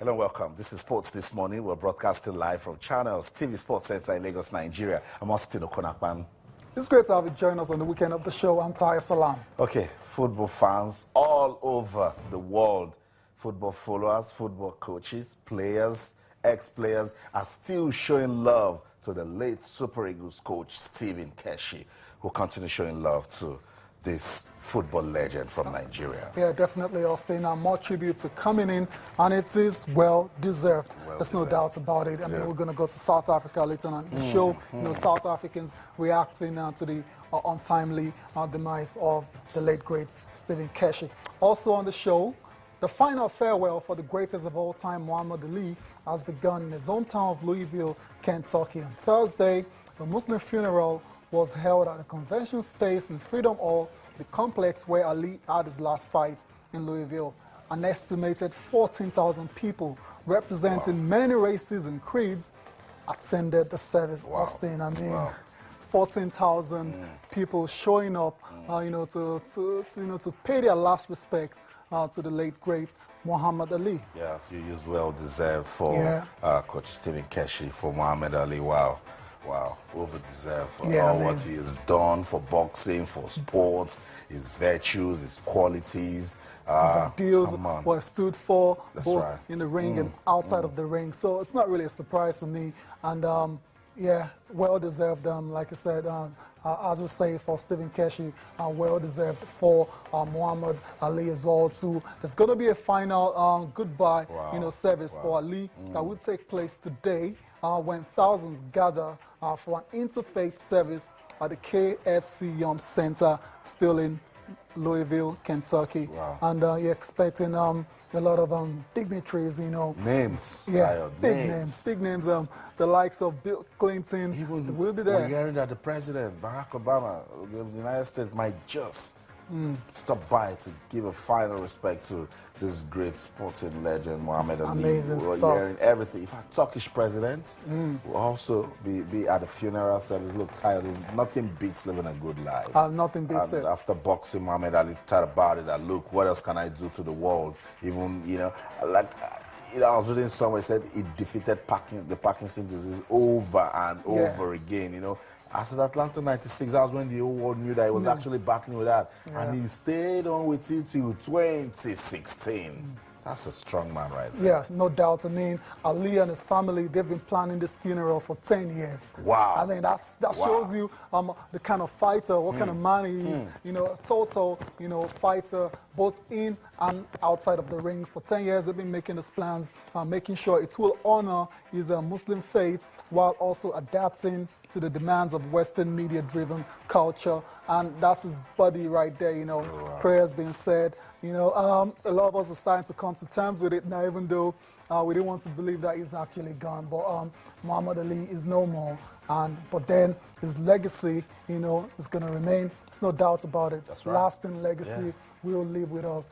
Hello and welcome. This is Sports This Morning. We're broadcasting live from Channels TV Sports Center in Lagos, Nigeria. I'm Austin Okonakpan. It's great to have you join us on the weekend of the show. I'm Tahir Salam. Okay, football fans all over the world, football followers, football coaches, players, ex-players are still showing love to the late Super Eagles coach Stephen Keshi, who continues showing love to this football legend from Nigeria. Yeah, definitely, Austin. More tributes are coming in, and it is well-deserved. There's no doubt about it. I mean, we're going to go to South Africa later on in the show. You know, South Africans reacting to the untimely demise of the late, great Stephen Keshi. Also on the show, the final farewell for the greatest of all time, Muhammad Ali, has begun in his hometown of Louisville, Kentucky. On Thursday, the Muslim funeral was held at the convention space in Freedom Hall, the complex where Ali had his last fight in Louisville. An estimated 14,000 people representing many races and creeds attended the service. Austin, I mean, 14,000 people showing up, to pay their last respects to the late great Muhammad Ali. Yeah, he is well deserved for Coach Stephen Keshi, for Muhammad Ali. Wow, over-deserved for all what he has done for boxing, for sports, his virtues, his qualities. His ideals were stood for, both in the ring and outside of the ring. So it's not really a surprise to me. And well-deserved, like I said, as we say, for Stephen Keshi, well-deserved for Muhammad Ali as well, too. There's going to be a final goodbye service for Ali that will take place today when thousands gather for an interfaith service at the KFC Yum Center, still in Louisville, Kentucky. And you're expecting a lot of dignitaries, Names. Yeah, big names. The likes of Bill Clinton will be there. We're hearing that the president, Barack Obama of the United States, might just stop by to give a final respect to this great sporting legend, Muhammad Ali. Amazing We're stuff. hearing everything. In fact, Turkish president will also be at the funeral service. Look tired. Nothing beats living a good life. Nothing beats it. After boxing, Muhammad Ali thought about it. That look, what else can I do to the world? Even I was reading somewhere said he defeated the Parkinson's disease over and over again. As at Atlanta 96, that was when the whole world knew that he was actually battling with that. And he stayed on with it till 2016. That's a strong man right there. Yeah, no doubt. I mean, Ali and his family, they've been planning this funeral for 10 years. Wow. I mean, that shows you the kind of fighter, what kind of man he is. A total, fighter, both in and outside of the ring. For 10 years, they've been making his plans, making sure it will honor his Muslim faith while also adapting to the demands of Western media-driven culture. And that's his body right there, prayers being said. A lot of us are starting to come to terms with it now, even though we didn't want to believe that he's actually gone. But Muhammad Ali is no more. But then his legacy, is going to remain. There's no doubt about it. That's lasting legacy will live with us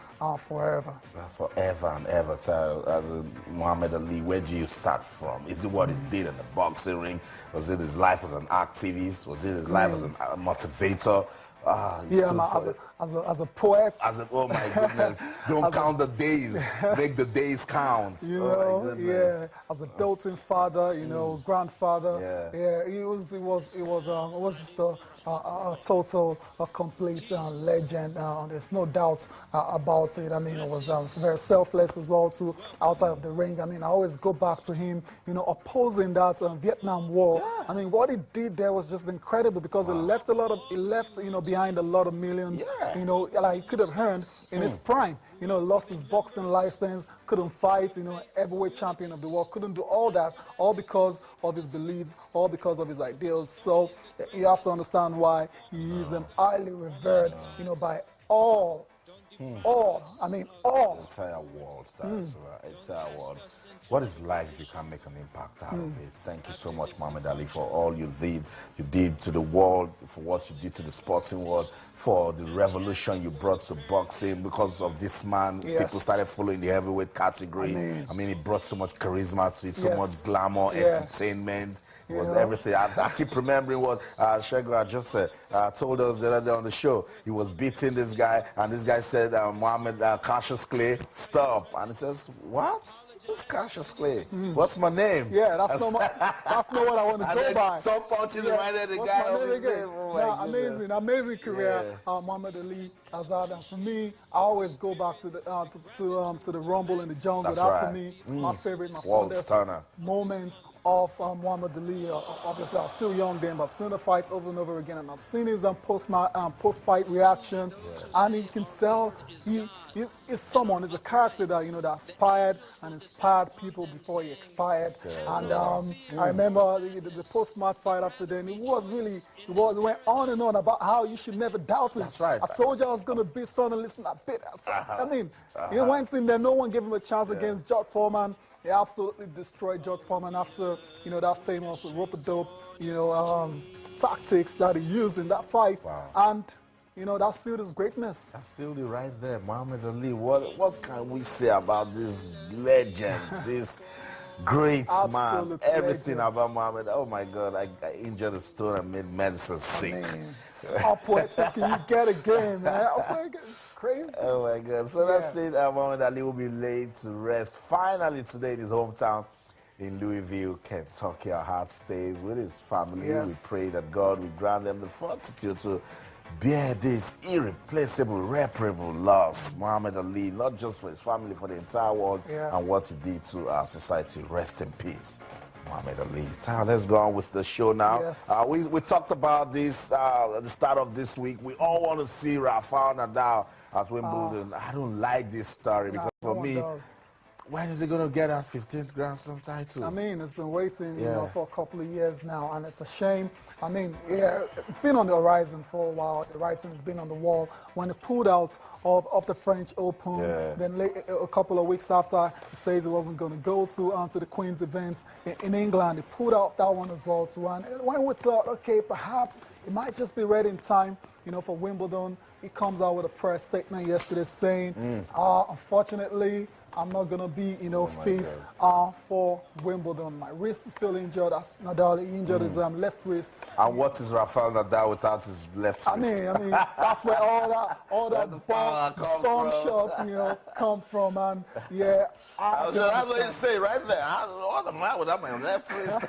forever. Forever and ever. So, as Muhammad Ali, where do you start from? Is it what he did in the boxing ring? Was it his life as an activist? Was it his life as a motivator? As a poet. Oh my goodness! Don't count the days. Make the days count. As a doting father, grandfather. He was just a total, complete legend. There's no doubt about it. I mean, it was very selfless as well too, outside of the ring. I mean, I always go back to him, opposing that Vietnam War. I mean, what he did there was just incredible because he left behind a lot of millions. Like he could have earned in his prime. Lost his boxing license, couldn't fight. Heavyweight champion of the world, couldn't do all that, all because of his beliefs, all because of his ideals. So you have to understand why he is highly revered, by all. All. The entire world. Entire world. What is life if you can make an impact out of it? Thank you so much, Muhammad Ali, for all you did to the world, for what you did to the sporting world, for the revolution you brought to boxing. Because of this man, people started following the heavyweight category. I mean, he brought so much charisma to it, so much glamour, entertainment. It was everything. I keep remembering what Shego just told us the other day on the show. He was beating this guy, and this guy said, Muhammad Cassius Clay, stop. And he says, what? Who's Cassius Clay? What's my name? Yeah, that's not what I want to go by. Some punches reminded the guy of his name. Oh my amazing career, Muhammad Ali has had. And for me, I always go back to the Rumble in the Jungle. That's right. For me my favorite, my fondest moments of Muhammad Ali. Obviously, I was still young then, but I've seen the fights over and over again, and I've seen his post-fight reaction, and you can tell he is someone, is a character that that inspired people before he expired. And I remember the post-match fight after then. It went on and on about how you should never doubt him. That's right. I told you I was going to be son and listen, I bit. I mean, he went in there, no one gave him a chance against George Foreman. He absolutely destroyed George Foreman after that famous rope-a-dope tactics that he used in that fight. Wow. And that sealed his greatness. That's sealed it right there, Muhammad Ali. What can we say about this legend, this great man? Everything about Muhammad. Oh my God, I injured a stone and made medicine sick. How poetic can you get again, man? It's crazy. Oh my God. So that's it. Muhammad Ali will be laid to rest finally today in his hometown in Louisville, Kentucky. Our heart stays with his family. Yes. We pray that God will grant them the fortitude to bear this irreplaceable, irreparable loss. Muhammad Ali, not just for his family, for the entire world, and what he did to our society. Rest in peace, Muhammad Ali. Let's go on with the show now. Yes. We talked about this at the start of this week. We all want to see Rafael Nadal at Wimbledon. I don't like this story because for me, when is he going to get that 15th Grand Slam title? I mean, it's been waiting for a couple of years now, and it's a shame. I mean, it's been on the horizon for a while. The writing's been on the wall. When it pulled out of the French Open, then a couple of weeks after, he says he wasn't going to go to the Queen's events in England. He pulled out that one as well too. And when we thought, okay, perhaps it might just be ready in time, for Wimbledon, he comes out with a press statement yesterday saying, unfortunately, I'm not going to be, fit for Wimbledon. My wrist is still injured. As Nadal injured his left wrist. And what is Rafael Nadal without his left wrist? I mean, that's where all that bomb shots, come from. And that's what you say right there. What's the matter with my left wrist?